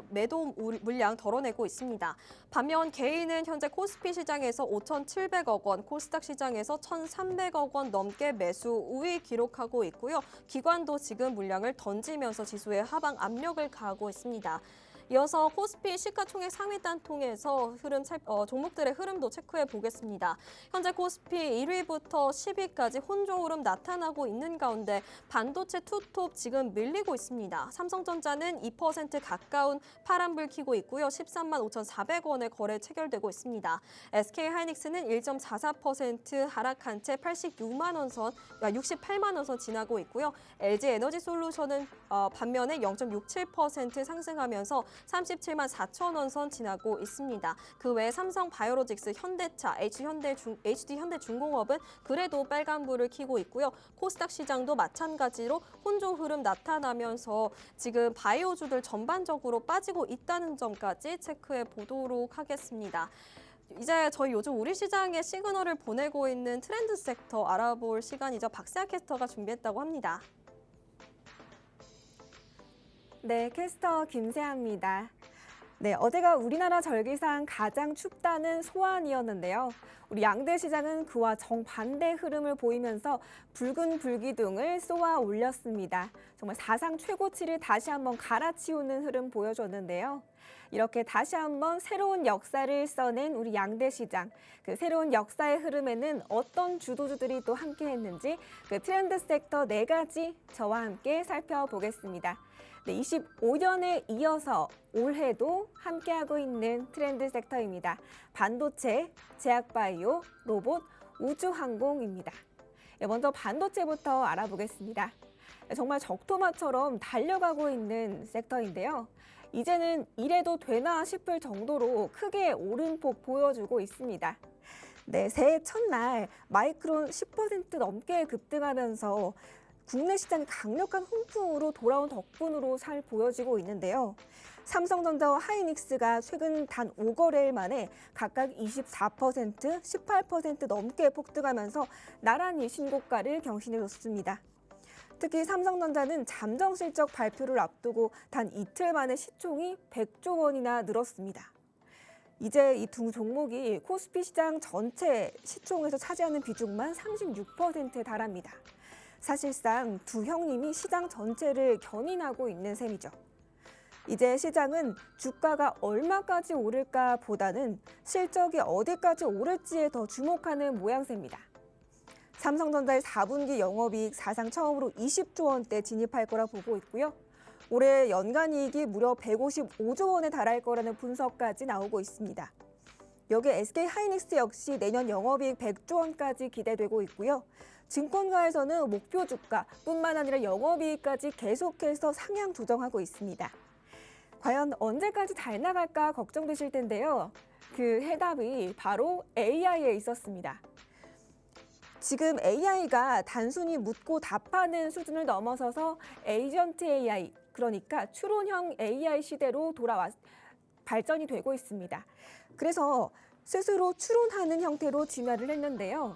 S1: 매도 물량 덜어내고 있습니다. 반면 개인은 현재 코스피 시장에서 5,700억 원, 코스닥 시장에서 1,300억 원 넘게 매수 우위 기록하고 있고요. 기관도 지금 물량을 던지면서 지수에 하방 압력을 가하고 있습니다. 이어서 코스피 시가총액 상위단 통해서 종목들의 흐름도 체크해 보겠습니다. 현재 코스피 1위부터 10위까지 혼조 흐름 나타나고 있는 가운데 반도체 투톱 지금 밀리고 있습니다. 삼성전자는 2% 가까운 파란불 켜고 있고요. 13만 5,400원에 거래 체결되고 있습니다. SK하이닉스는 1.44% 하락한 채 68만 원 선 지나고 있고요. LG에너지솔루션은 반면에 0.67% 상승하면서 37만 4천 원 선 지나고 있습니다. 그 외에 삼성바이오로직스, 현대차, HD현대중공업은 그래도 빨간불을 켜고 있고요. 코스닥 시장도 마찬가지로 혼조 흐름 나타나면서 지금 바이오주들 전반적으로 빠지고 있다는 점까지 체크해 보도록 하겠습니다. 이제 저희 요즘 우리 시장에 시그널을 보내고 있는 트렌드 섹터 알아볼 시간이죠. 박세아 캐스터가 준비했다고 합니다.
S3: 네, 캐스터 김세아입니다. 네, 어제가 우리나라 절기상 가장 춥다는 소환이었는데요. 우리 양대 시장은 그와 정반대 흐름을 보이면서 붉은 불기둥을 쏘아 올렸습니다. 정말 사상 최고치를 다시 한번 갈아치우는 흐름 보여줬는데요. 이렇게 다시 한번 새로운 역사를 써낸 우리 양대 시장. 그 새로운 역사의 흐름에는 어떤 주도주들이 또 함께했는지 그 트렌드 섹터 4가지 저와 함께 살펴보겠습니다. 네, 25년에 이어서 올해도 함께하고 있는 트렌드 섹터입니다. 반도체, 제약바이오, 로봇, 우주항공입니다. 네, 먼저 반도체부터 알아보겠습니다. 정말 적토마처럼 달려가고 있는 섹터인데요. 이제는 이래도 되나 싶을 정도로 크게 오름폭 보여주고 있습니다. 네, 새해 첫날 마이크론 10% 넘게 급등하면서 국내 시장이 강력한 훈풍으로 돌아온 덕분으로 잘 보여지고 있는데요. 삼성전자와 하이닉스가 최근 단 5거래일 만에 각각 24%, 18% 넘게 폭등하면서 나란히 신고가를 경신해줬습니다. 특히 삼성전자는 잠정 실적 발표를 앞두고 단 이틀 만에 시총이 100조 원이나 늘었습니다. 이제 이 두 종목이 코스피 시장 전체 시총에서 차지하는 비중만 36%에 달합니다. 사실상 두 형님이 시장 전체를 견인하고 있는 셈이죠. 이제 시장은 주가가 얼마까지 오를까 보다는 실적이 어디까지 오를지에 더 주목하는 모양새입니다. 삼성전자의 4분기 영업이익 사상 처음으로 20조 원대 진입할 거라 보고 있고요. 올해 연간이익이 무려 155조 원에 달할 거라는 분석까지 나오고 있습니다. 여기에 SK하이닉스 역시 내년 영업이익 100조 원까지 기대되고 있고요. 증권가에서는 목표 주가뿐만 아니라 영업이익까지 계속해서 상향 조정하고 있습니다. 과연 언제까지 잘 나갈까 걱정되실 텐데요. 그 해답이 바로 AI에 있었습니다. 지금 AI가 단순히 묻고 답하는 수준을 넘어서서 에이전트 AI, 그러니까 추론형 AI 시대로 발전이 되고 있습니다. 그래서 스스로 추론하는 형태로 진화를 했는데요.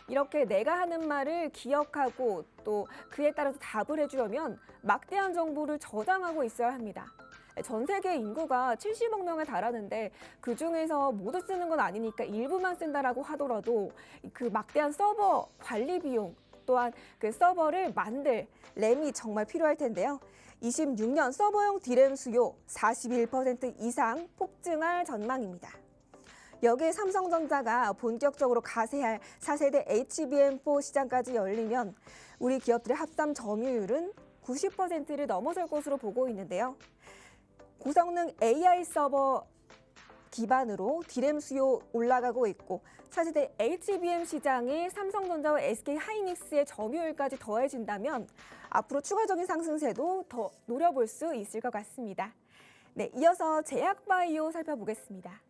S3: 이렇게 내가 하는 말을 기억하고 또 그에 따라서 답을 해주려면 막대한 정보를 저장하고 있어야 합니다. 전 세계 인구가 70억 명에 달하는데 그중에서 모두 쓰는 건 아니니까 일부만 쓴다라고 하더라도 그 막대한 서버 관리 비용 또한 그 서버를 만들 램이 정말 필요할 텐데요. 26년 서버용 D램 수요 41% 이상 폭증할 전망입니다. 여기에 삼성전자가 본격적으로 가세할 4세대 HBM4 시장까지 열리면 우리 기업들의 합산 점유율은 90%를 넘어설 것으로 보고 있는데요. 고성능 AI 서버 기반으로 D램 수요 올라가고 있고 4세대 HBM 시장에 삼성전자와 SK하이닉스의 점유율까지 더해진다면 앞으로 추가적인 상승세도 더 노려볼 수 있을 것 같습니다. 네, 이어서 제약바이오 살펴보겠습니다.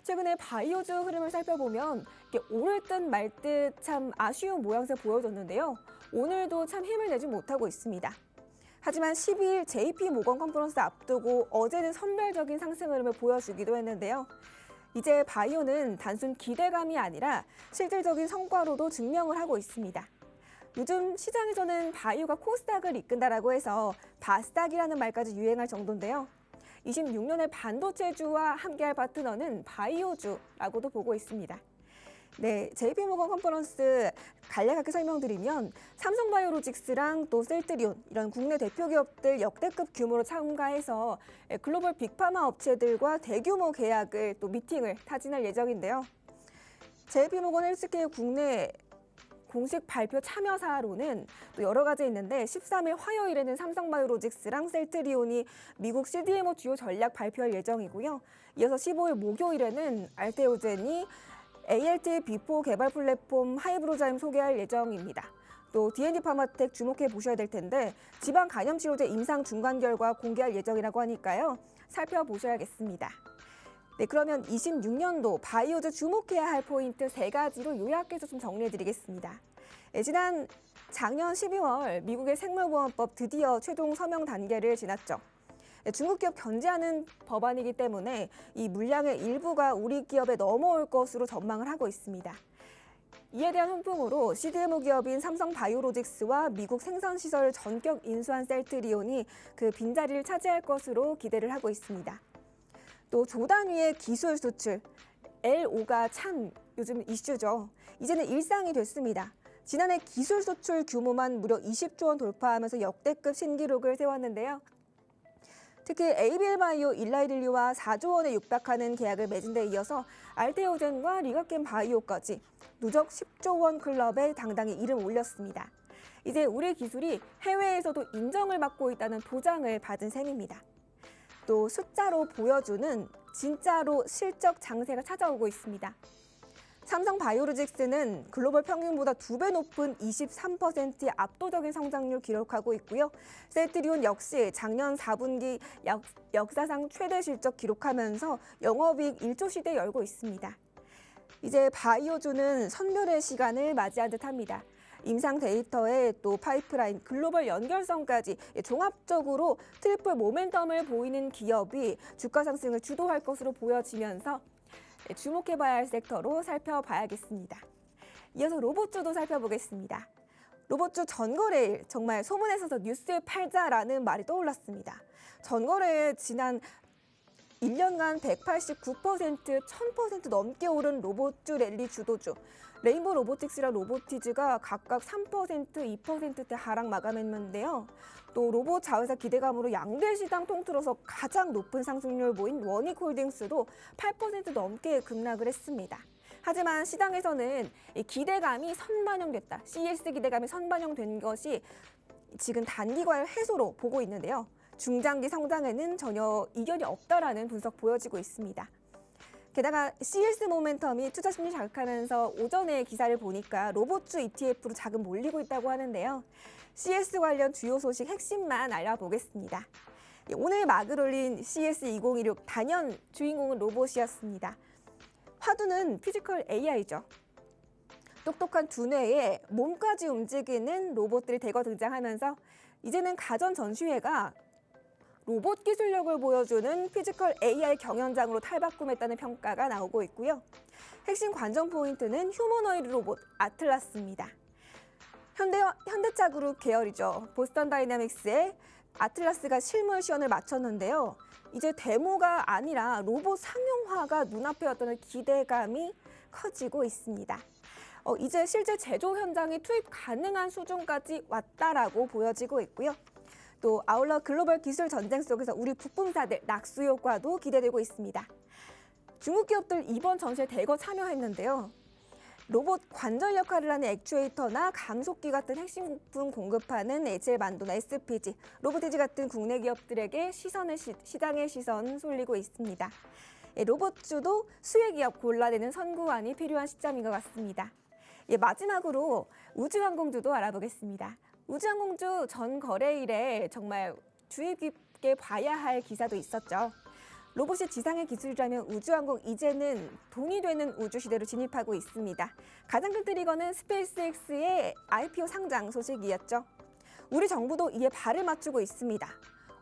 S3: 최근에 바이오주 흐름을 살펴보면 오를 듯 말 듯 참 아쉬운 모양새 보여줬는데요. 오늘도 참 힘을 내지 못하고 있습니다. 하지만 12일 JP모건 컨퍼런스 앞두고 어제는 선별적인 상승 흐름을 보여주기도 했는데요. 이제 바이오는 단순 기대감이 아니라 실질적인 성과로도 증명을 하고 있습니다. 요즘 시장에서는 바이오가 코스닥을 이끈다라고 해서 바스닥이라는 말까지 유행할 정도인데요. 26년의 반도체주와 함께할 파트너는 바이오주라고도 보고 있습니다. 네, JP모건 컨퍼런스 간략하게 설명드리면 삼성바이오로직스랑 또 셀트리온 이런 국내 대표 기업들 역대급 규모로 참가해서 글로벌 빅파마 업체들과 대규모 계약을 또 미팅을 타진할 예정인데요. JP모건 헬스케어 국내 공식 발표 참여사로는 또 여러 가지 있는데 13일 화요일에는 삼성바이오로직스랑 셀트리온이 미국 CDMO 주요 전략 발표할 예정이고요. 이어서 15일 목요일에는 알테오젠이 ALT-B4 개발 플랫폼 하이브로자임 소개할 예정입니다. 또 D&D 파마텍 주목해 보셔야 될 텐데 지방 간염 치료제 임상 중간 결과 공개할 예정이라고 하니까요. 살펴보셔야겠습니다. 네, 그러면 26년도 바이오주 주목해야 할 포인트 3가지로 요약해서 좀 정리해드리겠습니다. 네, 작년 12월 미국의 생물보안법 드디어 최종 서명 단계를 지났죠. 네, 중국 기업 견제하는 법안이기 때문에 이 물량의 일부가 우리 기업에 넘어올 것으로 전망을 하고 있습니다. 이에 대한 훈풍으로 CDMO 기업인 삼성바이오로직스와 미국 생산시설 전격 인수한 셀트리온이 그 빈자리를 차지할 것으로 기대를 하고 있습니다. 또 조단위의 기술 수출, L5가 참 요즘 이슈죠. 이제는 일상이 됐습니다. 지난해 기술 수출 규모만 무려 20조 원 돌파하면서 역대급 신기록을 세웠는데요. 특히 ABL바이오 일라이릴리와 4조 원에 육박하는 계약을 맺은 데 이어서 알테오젠과 리가켄 바이오까지 누적 10조 원 클럽에 당당히 이름 올렸습니다. 이제 우리 기술이 해외에서도 인정을 받고 있다는 보장을 받은 셈입니다. 또 숫자로 보여주는 진짜로 실적 장세가 찾아오고 있습니다. 삼성 바이오로직스는 글로벌 평균보다 2배 높은 23%의 압도적인 성장률 기록하고 있고요. 셀트리온 역시 작년 4분기 역사상 최대 실적 기록하면서 영업이익 1조 시대 열고 있습니다. 이제 바이오주는 선별의 시간을 맞이한 듯합니다. 임상 데이터에 또 파이프라인, 글로벌 연결성까지 종합적으로 트리플 모멘텀을 보이는 기업이 주가 상승을 주도할 것으로 보여지면서 주목해봐야 할 섹터로 살펴봐야겠습니다. 이어서 로봇주도 살펴보겠습니다. 로봇주 전거래일, 정말 소문에서 뉴스에 팔자라는 말이 떠올랐습니다. 전거래일 지난 1년간 189%, 1000% 넘게 오른 로봇주 랠리 주도주 레인보우 로보틱스랑 로보티즈가 각각 3%, 2%대 하락 마감했는데요. 또 로봇 자회사 기대감으로 양대 시장 통틀어서 가장 높은 상승률 보인 원익홀딩스도 8% 넘게 급락을 했습니다. 하지만 시장에서는 이 기대감이 선반영됐다. CES 기대감이 선반영된 것이 지금 단기과열 해소로 보고 있는데요. 중장기 성장에는 전혀 이견이 없다라는 분석 보여지고 있습니다. 게다가 CES 모멘텀이 투자 심리 자극하면서 오전에 기사를 보니까 로봇주 ETF로 자금 몰리고 있다고 하는데요. CES 관련 주요 소식 핵심만 알아보겠습니다. 오늘 막을 올린 CES 2016 단연 주인공은 로봇이었습니다. 화두는 피지컬 AI죠. 똑똑한 두뇌에 몸까지 움직이는 로봇들이 대거 등장하면서 이제는 가전 전시회가 로봇 기술력을 보여주는 피지컬 AI 경연장으로 탈바꿈했다는 평가가 나오고 있고요. 핵심 관전 포인트는 휴머노이드 로봇 아틀라스입니다. 현대차 그룹 계열이죠. 보스턴 다이내믹스의 아틀라스가 실물 시연을 마쳤는데요. 이제 데모가 아니라 로봇 상용화가 눈앞에 왔다는 기대감이 커지고 있습니다. 이제 실제 제조 현장이 투입 가능한 수준까지 왔다라고 보여지고 있고요. 또 아울러 글로벌 기술 전쟁 속에서 우리 부품사들 낙수 효과도 기대되고 있습니다. 중국 기업들 이번 전시에 대거 참여했는데요. 로봇 관절 역할을 하는 액추에이터나 감속기 같은 핵심 부품 공급하는 HL만도나 SPG, 로보티지 같은 국내 기업들에게 시장의 시선 쏠리고 있습니다. 로봇주도 수혜기업 골라내는 선구안이 필요한 시점인 것 같습니다. 마지막으로 우주항공주도 알아보겠습니다. 우주항공주 전 거래일에 정말 주의 깊게 봐야 할 기사도 있었죠. 로봇이 지상의 기술이라면 우주항공 이제는 돈이 되는 우주 시대로 진입하고 있습니다. 가장 큰 트리거는 스페이스X의 IPO 상장 소식이었죠. 우리 정부도 이에 발을 맞추고 있습니다.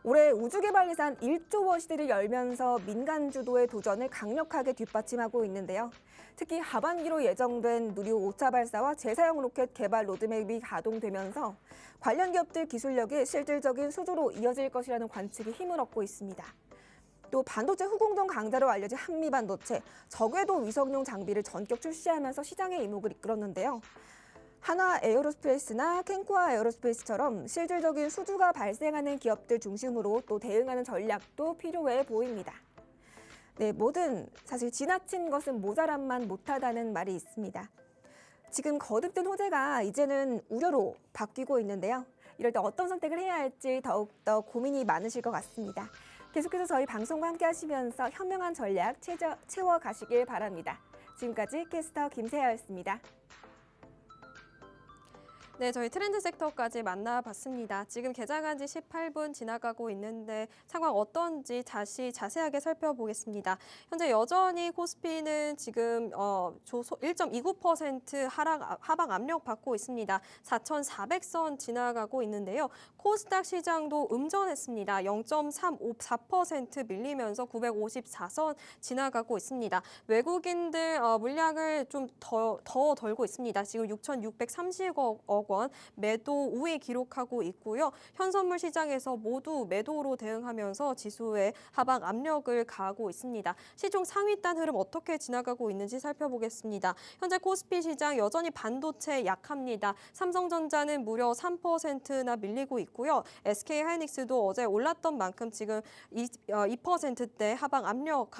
S3: 올해 우주개발 예산 1조 원 시대를 열면서 민간 주도의 도전을 강력하게 뒷받침하고 있는데요. 특히 하반기로 예정된 누리호 5차 발사와 재사용 로켓 개발 로드맵이 가동되면서 관련 기업들 기술력이 실질적인 수주로 이어질 것이라는 관측이 힘을 얻고 있습니다. 또 반도체 후공정 강자로 알려진 한미반도체, 저궤도 위성용 장비를 전격 출시하면서 시장의 이목을 이끌었는데요. 한화 에어로스페이스나 켄코아 에어로스페이스처럼 실질적인 수주가 발생하는 기업들 중심으로 또 대응하는 전략도 필요해 보입니다. 뭐든 사실 지나친 것은 모자람만 못하다는 말이 있습니다. 지금 거듭된 호재가 이제는 우려로 바뀌고 있는데요. 이럴 때 어떤 선택을 해야 할지 더욱더 고민이 많으실 것 같습니다. 계속해서 저희 방송과 함께 하시면서 현명한 전략 채워가시길 바랍니다. 지금까지 캐스터 김세아였습니다.
S1: 네, 저희 트렌드 섹터까지 만나봤습니다. 지금 개장한 지 18분 지나가고 있는데 상황 어떤지 자세하게 살펴보겠습니다. 현재 여전히 코스피는 지금 1.29% 하방 압력 받고 있습니다. 4,400선 지나가고 있는데요. 코스닥 시장도 음전했습니다. 0.354% 밀리면서 954선 지나가고 있습니다. 외국인들 물량을 좀 더 덜고 있습니다. 지금 6,630억 금융권 매도 우위 기록하고 있고요. 현선물 시장에서 모두 매도로 대응하면서 지수에 하방 압력을 가하고 있습니다. 시총 상위단 흐름 어떻게 지나가고 있는지 살펴보겠습니다. 현재 코스피 시장 여전히 반도체 약합니다. 삼성전자는 무려 3%나 밀리고 있고요. SK하이닉스도 어제 올랐던 만큼 지금 2%대 하방 압력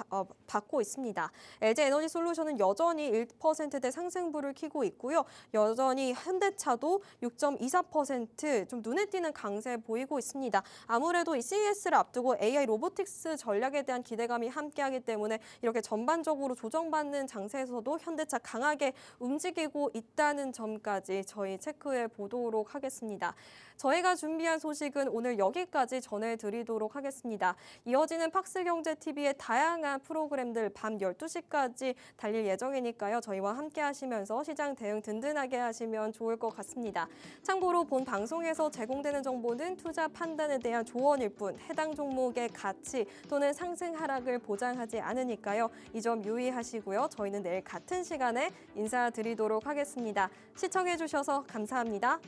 S1: 받고 있습니다. LG에너지솔루션은 여전히 1%대 상승부를 켜고 있고요. 여전히 현대차도 6.24% 좀 눈에 띄는 강세 보이고 있습니다. 아무래도 이 CES를 앞두고 AI 로보틱스 전략에 대한 기대감이 함께하기 때문에 이렇게 전반적으로 조정받는 장세에서도 현대차 강하게 움직이고 있다는 점까지 저희 체크해 보도록 하겠습니다. 저희가 준비한 소식은 오늘 여기까지 전해드리도록 하겠습니다. 이어지는 팍스경제TV의 다양한 프로그램들 밤 12시까지 달릴 예정이니까요. 저희와 함께 하시면서 시장 대응 든든하게 하시면 좋을 것 같습니다. 참고로 본 방송에서 제공되는 정보는 투자 판단에 대한 조언일 뿐 해당 종목의 가치 또는 상승 하락을 보장하지 않으니까요. 이 점 유의하시고요. 저희는 내일 같은 시간에 인사드리도록 하겠습니다. 시청해 주셔서 감사합니다.